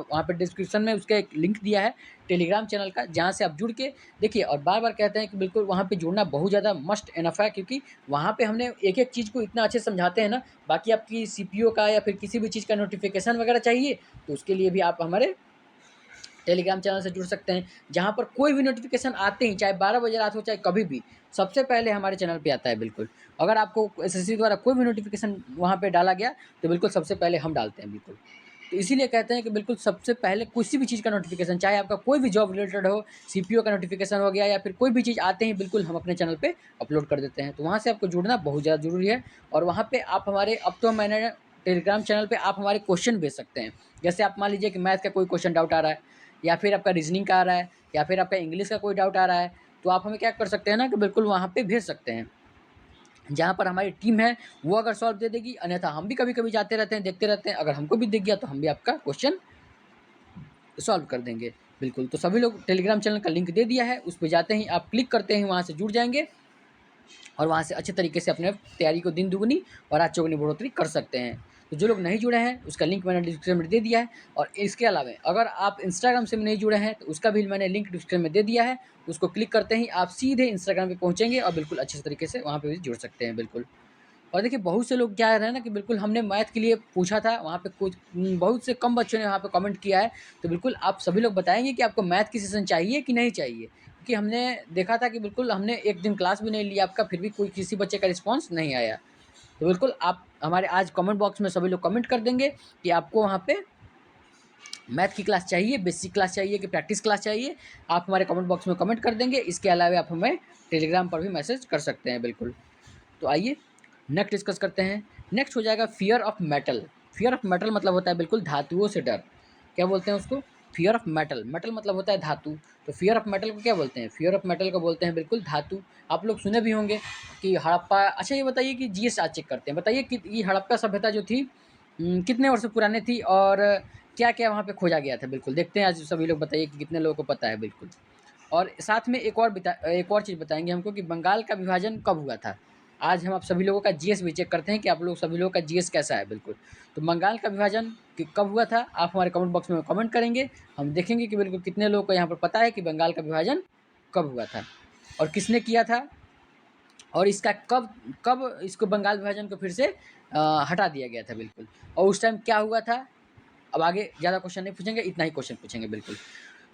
वहाँ पे डिस्क्रिप्शन में उसका एक लिंक दिया है टेलीग्राम चैनल का, जहाँ से आप जुड़ के देखिए। और बार बार कहते हैं कि बिल्कुल वहाँ पे जुड़ना बहुत ज़्यादा मस्ट इनफ है, क्योंकि वहाँ पे हमने एक एक चीज़ को इतना अच्छे समझाते हैं ना। बाकी आपकी सीपीओ का या फिर किसी भी चीज़ का नोटिफिकेशन वगैरह चाहिए तो उसके लिए भी आप हमारे टेलीग्राम चैनल से जुड़ सकते हैं, जहाँ पर कोई भी नोटिफिकेशन आते ही, चाहे 12 बजे रात हो चाहे कभी भी, सबसे पहले हमारे चैनल पे आता है बिल्कुल। अगर आपको एसएससी द्वारा कोई भी नोटिफिकेशन वहाँ पे डाला गया तो बिल्कुल सबसे पहले हम डालते हैं बिल्कुल। तो इसीलिए कहते हैं कि बिल्कुल सबसे पहले किसी भी चीज़ का नोटिफिकेशन, चाहे आपका कोई भी जॉब रिलेटेड हो, सीपीओ का नोटिफिकेशन हो गया या फिर कोई भी चीज़ आते ही बिल्कुल हम अपने चैनल पे अपलोड कर देते हैं। तो वहाँ से आपको जुड़ना बहुत ज़्यादा ज़रूरी है। और वहाँ पे आप हमारे, अब तो मैंने टेलीग्राम चैनल पे आप हमारे क्वेश्चन भेज सकते हैं। जैसे आप मान लीजिए कि मैथ का कोई क्वेश्चन डाउट आ रहा है, या फिर आपका रीजनिंग का आ रहा है, या फिर आपका इंग्लिश का कोई डाउट आ रहा है, तो आप हमें क्या कर सकते हैं ना कि बिल्कुल वहाँ पे भेज सकते हैं, जहाँ पर हमारी टीम है वो अगर सॉल्व दे देगी। अन्यथा हम भी कभी कभी जाते रहते हैं, देखते रहते हैं, अगर हमको भी दिख गया तो हम भी आपका क्वेश्चन सॉल्व कर देंगे बिल्कुल। तो सभी लोग टेलीग्राम चैनल का लिंक दे दिया है, उस पर जाते ही आप क्लिक करते हैं, वहाँ से जुड़ जाएंगे और वहाँ से अच्छे तरीके से अपने तैयारी को दिन दुगनी और रात चौगुनी बढ़ोतरी कर सकते हैं। तो जो लोग नहीं जुड़े हैं उसका लिंक मैंने डिस्क्रिप्शन में दे दिया है। और इसके अलावा अगर आप इंस्टाग्राम से नहीं जुड़े हैं तो उसका भी मैंने लिंक डिस्क्रिप्शन में दे दिया है। उसको क्लिक करते ही आप सीधे इंस्टाग्राम पे पहुँचेंगे और बिल्कुल अच्छे तरीके से वहाँ पे भी जुड़ सकते हैं बिल्कुल। और देखिए बहुत से लोग क्या रहे हैं ना कि बिल्कुल हमने मैथ के लिए पूछा था, वहाँ पे कुछ बहुत से कम बच्चों ने वहाँ पे कमेंट किया है। तो बिल्कुल आप सभी लोग बताएंगे कि आपको मैथ की सेशन चाहिए कि नहीं चाहिए, क्योंकि हमने देखा था कि बिल्कुल हमने एक दिन क्लास भी नहीं लिया आपका, फिर भी कोई किसी बच्चे का रिस्पॉन्स नहीं आया। तो बिल्कुल आप हमारे आज कमेंट बॉक्स में सभी लोग कमेंट कर देंगे कि आपको वहाँ पे मैथ की क्लास चाहिए, बेसिक क्लास चाहिए कि प्रैक्टिस क्लास चाहिए। आप हमारे कमेंट बॉक्स में कमेंट कर देंगे। इसके अलावा आप हमें टेलीग्राम पर भी मैसेज कर सकते हैं बिल्कुल। तो आइए नेक्स्ट डिस्कस करते हैं। नेक्स्ट हो जाएगा fear of metal. Fear of metal मतलब होता है बिल्कुल धातुओं से डर। क्या बोलते हैं उसको, फियर ऑफ मेटल। मेटल मतलब होता है धातु। तो फियर ऑफ मेटल को क्या बोलते हैं, फियर ऑफ मेटल को बोलते हैं बिल्कुल धातु। आप लोग सुने भी होंगे कि हड़प्पा, अच्छा ये बताइए कि जीएस आज चेक करते हैं, बताइए कि ये हड़प्पा सभ्यता जो थी कितने वर्ष पुरानी थी और क्या क्या वहाँ पे खोजा गया था। बिल्कुल देखते हैं आज सभी लोग, बताइए कि कितने लोगों को पता है बिल्कुल। और साथ में एक और चीज़ बताएंगे हमको कि बंगाल का विभाजन कब हुआ था। आज हम आप सभी लोगों का जीएस भी चेक करते हैं कि आप लोग सभी लोगों का जीएस कैसा है बिल्कुल। तो बंगाल का विभाजन कब हुआ था, आप हमारे कमेंट बॉक्स में कमेंट करेंगे, हम देखेंगे कि बिल्कुल कितने लोगों को यहाँ पर पता है कि बंगाल का विभाजन कब हुआ था और किसने किया था, और इसका कब कब इसको बंगाल विभाजन को फिर से हटा दिया गया था बिल्कुल, और उस टाइम क्या हुआ था। अब आगे ज़्यादा क्वेश्चन नहीं पूछेंगे, इतना ही क्वेश्चन पूछेंगे बिल्कुल।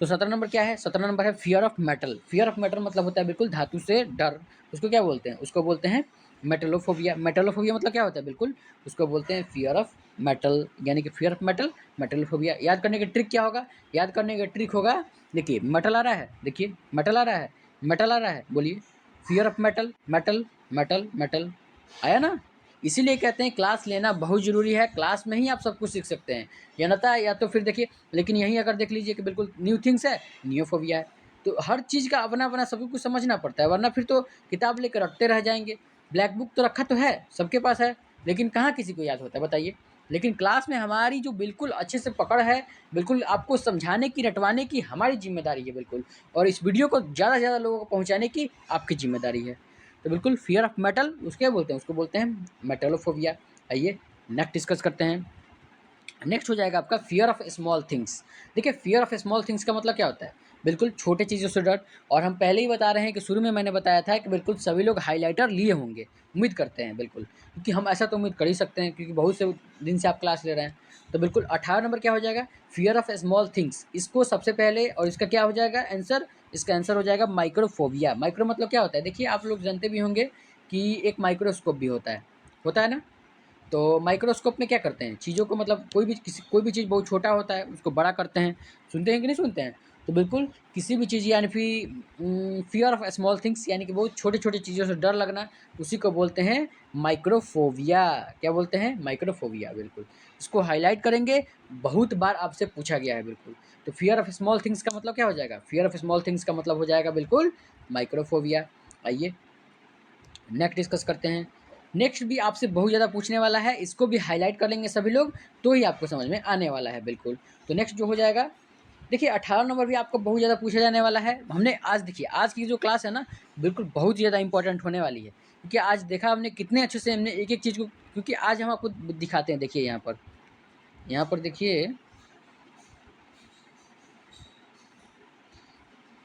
तो 17 नंबर क्या है, 17 नंबर है fear of metal. Fear of metal मतलब होता है बिल्कुल धातु से डर। उसको क्या बोलते हैं, उसको बोलते हैं मेटलोफोबिया। मेटलोफोबिया मतलब क्या होता है, बिल्कुल उसको बोलते हैं फियर ऑफ मेटल, यानी कि फियर ऑफ मेटल, मेटलोफोबिया। याद करने का ट्रिक क्या होगा, याद करने का ट्रिक होगा, देखिए मेटल आ रहा है, देखिए मेटल आ रहा है, मेटल आ रहा है, बोलिए fear of metal, metal metal metal, आया ना। इसीलिए कहते हैं क्लास लेना बहुत ज़रूरी है, क्लास में ही आप सब कुछ सीख सकते हैं, या नता या तो फिर देखिए, लेकिन यहीं अगर देख लीजिए कि बिल्कुल न्यू थिंग्स है, नियोफोबिया है, तो हर चीज़ का अपना अपना सभी कुछ समझना पड़ता है, वरना फिर तो किताब लेकर रटते रह जाएंगे। ब्लैक बुक तो रखा तो है, सबके पास है, लेकिन कहाँ किसी को याद होता है बताइए। लेकिन क्लास में हमारी जो बिल्कुल अच्छे से पकड़ है, बिल्कुल आपको समझाने की, रटवाने की हमारी जिम्मेदारी है बिल्कुल, और इस वीडियो को ज़्यादा से ज़्यादा लोगों को पहुँचाने की आपकी जिम्मेदारी है। तो बिल्कुल फियर ऑफ मेटल उसको क्या बोलते हैं, उसको बोलते हैं मेटलोफोबिया। आइए नेक्स्ट डिस्कस करते हैं। नेक्स्ट हो जाएगा आपका फियर ऑफ स्मॉल थिंग्स। देखिए फियर ऑफ स्मॉल थिंग्स का मतलब क्या होता है, बिल्कुल छोटे चीज़ों से डर। और हम पहले ही बता रहे हैं कि शुरू में मैंने बताया था कि बिल्कुल सभी लोग हाइलाइटर लिए होंगे, उम्मीद करते हैं बिल्कुल, क्योंकि हम ऐसा तो उम्मीद कर ही सकते हैं क्योंकि बहुत से दिन से आप क्लास ले रहे हैं। तो बिल्कुल 18 नंबर क्या हो जाएगा, फियर ऑफ स्मॉल थिंग्स। इसको सबसे पहले, और इसका क्या हो जाएगा आंसर, इसका आंसर हो जाएगा माइक्रोफोबिया। माइक्रो मतलब क्या होता है, देखिए आप लोग जानते भी होंगे कि एक माइक्रोस्कोप भी होता है ना। तो माइक्रोस्कोप में क्या करते हैं, चीज़ों को मतलब कोई भी चीज़ बहुत छोटा होता है उसको बड़ा करते हैं, सुनते हैं कि नहीं सुनते हैं। तो बिल्कुल किसी भी चीज़ यानी फिर फियर ऑफ स्मॉल थिंग्स, यानी कि बहुत छोटे छोटे चीज़ों से डर लगना, उसी को बोलते हैं माइक्रोफोबिया। क्या बोलते हैं, माइक्रोफोबिया, बिल्कुल। इसको हाईलाइट करेंगे, बहुत बार आपसे पूछा गया है बिल्कुल। तो फियर ऑफ स्मॉल थिंग्स का मतलब क्या हो जाएगा, फियर ऑफ स्मॉल थिंग्स का मतलब हो जाएगा बिल्कुल माइक्रोफोबिया। आइए नेक्स्ट डिस्कस करते हैं। नेक्स्ट भी आपसे बहुत ज़्यादा पूछने वाला है, इसको भी हाईलाइट कर लेंगे सभी लोग, तो ही आपको समझ में आने वाला है बिल्कुल। तो नेक्स्ट जो हो जाएगा, देखिए 18 नंबर भी आपको बहुत ज़्यादा पूछा जाने वाला है। हमने आज देखिए आज की जो क्लास है ना, बिल्कुल बहुत ज़्यादा इंपॉर्टेंट होने वाली है, क्योंकि आज देखा हमने कितने अच्छे से हमने एक एक चीज़ को, क्योंकि आज हम आपको दिखाते हैं, देखिए यहाँ पर देखिए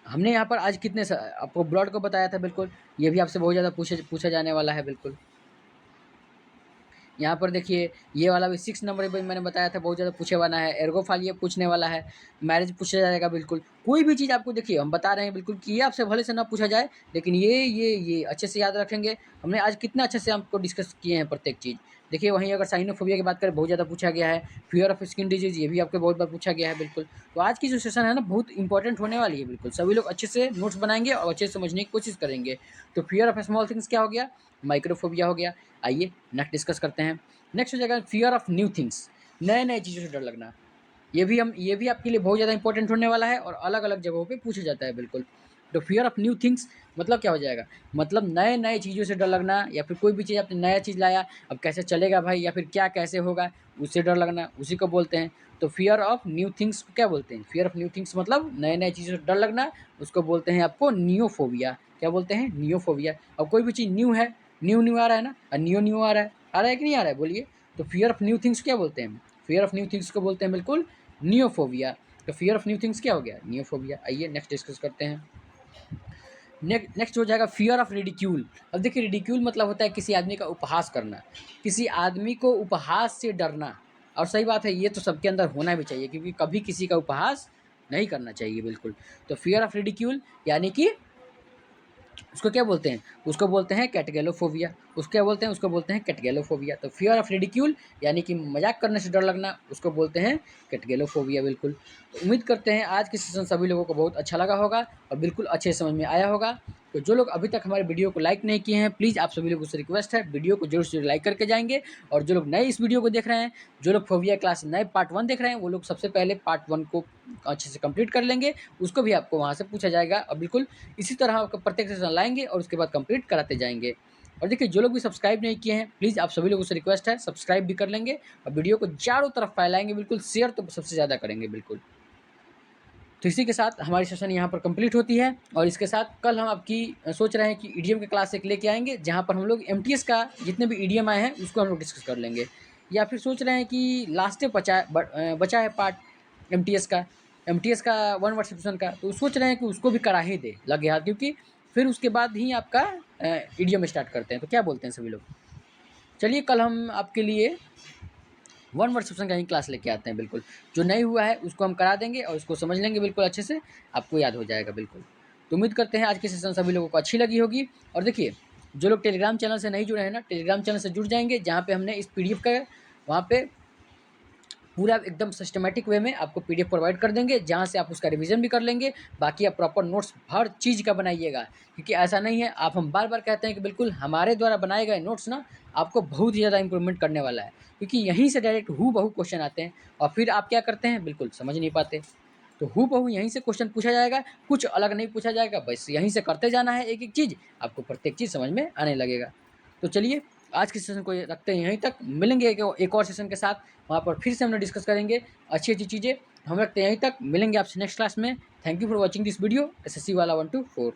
हमने यहाँ पर आज आपको ब्लड को बताया था बिल्कुल, ये भी आपसे बहुत ज़्यादा पूछा जाने वाला है बिल्कुल। यहाँ पर देखिए ये वाला भी 6 नंबर पे मैंने बताया था बहुत ज़्यादा पूछे वाला है, एर्गोफालिया पूछने वाला है, मैरिज पूछा जाएगा बिल्कुल। कोई भी चीज़ आपको देखिए हम बता रहे हैं बिल्कुल कि ये आपसे भले से ना पूछा जाए, लेकिन ये अच्छे से याद रखेंगे। हमने आज कितना अच्छे से आपको डिस्कस किए हैं प्रत्येक चीज़। देखिए वहीं अगर साइनोफोबिया की बात करें, बहुत ज़्यादा पूछा गया है। फियर ऑफ स्किन डिजीज़, ये भी आपको बहुत बार पूछा गया है बिल्कुल। तो आज की जो सेशन है ना, बहुत इंपॉर्टेंट होने वाली है बिल्कुल। सभी लोग अच्छे से नोट्स बनाएंगे और अच्छे से समझने की कोशिश करेंगे। तो फियर ऑफ स्मॉल थिंग्स क्या हो गया, माइक्रोफोबिया हो गया। आइए नेक्स्ट डिस्कस करते हैं। नेक्स्ट हो जाएगा फियर ऑफ न्यू थिंग्स, नए नए चीज़ों से डर लगना। ये भी आपके लिए बहुत ज़्यादा इंपॉर्टेंट होने वाला है और अलग अलग जगहों पे पूछा जाता है बिल्कुल। तो फियर ऑफ न्यू थिंग्स मतलब क्या हो जाएगा, मतलब नए नए चीज़ों से डर लगना, या फिर कोई भी चीज़ आपने नया चीज़ लाया, अब कैसे चलेगा भाई, या फिर क्या कैसे होगा, उससे डर लगना, उसी को बोलते हैं। तो फियर ऑफ न्यू थिंग्स को क्या बोलते हैं, फियर ऑफ न्यू थिंग्स मतलब नए नए चीज़ों से डर लगना, उसको बोलते हैं आपको नियोफोबिया। क्या बोलते हैं, नियोफोबिया। अब कोई भी चीज़ न्यू है, न्यू न्यू आ रहा है ना, और न्यू आ रहा है कि नहीं आ रहा है, बोलिए। तो फियर ऑफ न्यू थिंग्स क्या बोलते हैं, फियर ऑफ न्यू थिंग्स को बोलते हैं बिल्कुल नियोफोबिया। तो फियर ऑफ न्यू थिंग्स क्या हो गया, नियोफोबिया। आइए नेक्स्ट डिस्कस करते हैं। नेक्स्ट हो जाएगा फियर ऑफ रिडिक्यूल। अब देखिए रिडिक्यूल मतलब होता है किसी आदमी का उपहास करना, किसी आदमी को उपहास से डरना। और सही बात है, ये तो सबके अंदर होना भी चाहिए, क्योंकि कभी किसी का उपहास नहीं करना चाहिए बिल्कुल। तो फियर ऑफ रिडिक्यूल यानी कि उसको क्या बोलते हैं, उसको बोलते हैं कैटगेलोफोबिया। उसको क्या बोलते हैं, उसको बोलते हैं कैटगेलोफोबिया। तो फियर ऑफ रिडिक्यूल यानी कि मजाक करने से डर लगना, उसको बोलते हैं कैटगेलोफोबिया बिल्कुल। तो उम्मीद करते हैं आज की सेशन सभी लोगों को बहुत अच्छा लगा होगा और बिल्कुल अच्छे समझ में आया होगा। तो जो लोग अभी तक हमारे वीडियो को लाइक नहीं किए हैं, प्लीज़ आप सभी लोगों से रिक्वेस्ट है, वीडियो को जरूर से लाइक करके जाएंगे। और जो लोग नए इस वीडियो को देख रहे हैं, जो लोग फोबिया क्लास नए पार्ट 1 देख रहे हैं, वो लोग सबसे पहले पार्ट 1 को अच्छे से कंप्लीट कर लेंगे, उसको भी आपको वहाँ से पूछा जाएगा। और बिल्कुल इसी तरह आपका प्रत्येक सेशन लाएंगे और उसके बाद कंप्लीट कराते जाएंगे। और देखिए जो लोग भी सब्सक्राइब नहीं किए हैं, प्लीज़ आप सभी लोगों से रिक्वेस्ट है, सब्सक्राइब भी कर लेंगे और वीडियो को चारों तरफ फैलाएंगे बिल्कुल, शेयर तो सबसे ज़्यादा करेंगे बिल्कुल। तो इसी के साथ हमारी सेशन यहाँ पर कंप्लीट होती है। और इसके साथ कल हम आपकी सोच रहे हैं कि ईडीएम के क्लास एक लेके आएंगे, जहाँ पर हम लोग एमटीएस का जितने भी ईडीएम आए हैं उसको हम लोग डिस्कस कर लेंगे। या फिर सोच रहे हैं कि लास्ट बचा है पार्ट एमटीएस का 1 वर्ड सेक्शन का, तो सोच रहे हैं कि उसको भी करा ही दे लगे हाथ, क्योंकि फिर उसके बाद ही आपका ईडीएम स्टार्ट करते हैं। तो क्या बोलते हैं सभी लोग, चलिए कल हम आपके लिए 1 वर्ड सेक्शन का ही क्लास लेके आते हैं बिल्कुल। जो नहीं हुआ है उसको हम करा देंगे और उसको समझ लेंगे बिल्कुल अच्छे से, आपको याद हो जाएगा बिल्कुल। तो उम्मीद करते हैं आज की सेशन सभी लोगों को अच्छी लगी होगी। और देखिए जो लोग टेलीग्राम चैनल से नहीं जुड़े हैं ना, टेलीग्राम चैनल से जुड़ जाएंगे, जहाँ पे हमने इस PDF का वहाँ पे पूरा एकदम सिस्टमेटिक वे में आपको PDF प्रोवाइड कर देंगे, जहाँ से आप उसका रिवीजन भी कर लेंगे। बाकी आप प्रॉपर नोट्स हर चीज़ का बनाइएगा, क्योंकि ऐसा नहीं है, आप हम बार बार कहते हैं कि बिल्कुल हमारे द्वारा बनाए गए नोट्स ना आपको बहुत ही ज़्यादा इंप्रूवमेंट करने वाला है, क्योंकि यहीं से डायरेक्ट हूबहू क्वेश्चन आते हैं और फिर आप क्या करते हैं, बिल्कुल समझ नहीं पाते। तो हूबहू यहीं से क्वेश्चन पूछा जाएगा, कुछ अलग नहीं पूछा जाएगा, बस यहीं से करते जाना है एक एक चीज़, आपको प्रत्येक चीज़ समझ में आने लगेगा। तो चलिए आज के सेशन को रखते हैं यहीं तक, मिलेंगे एक और सेशन के साथ, वहाँ पर फिर से हम लोग डिस्कस करेंगे अच्छी अच्छी चीज़ें। हम रखते हैं यहीं तक, मिलेंगे आपसे नेक्स्ट क्लास में। Thank you for watching this video SSC वाला 1 to 4।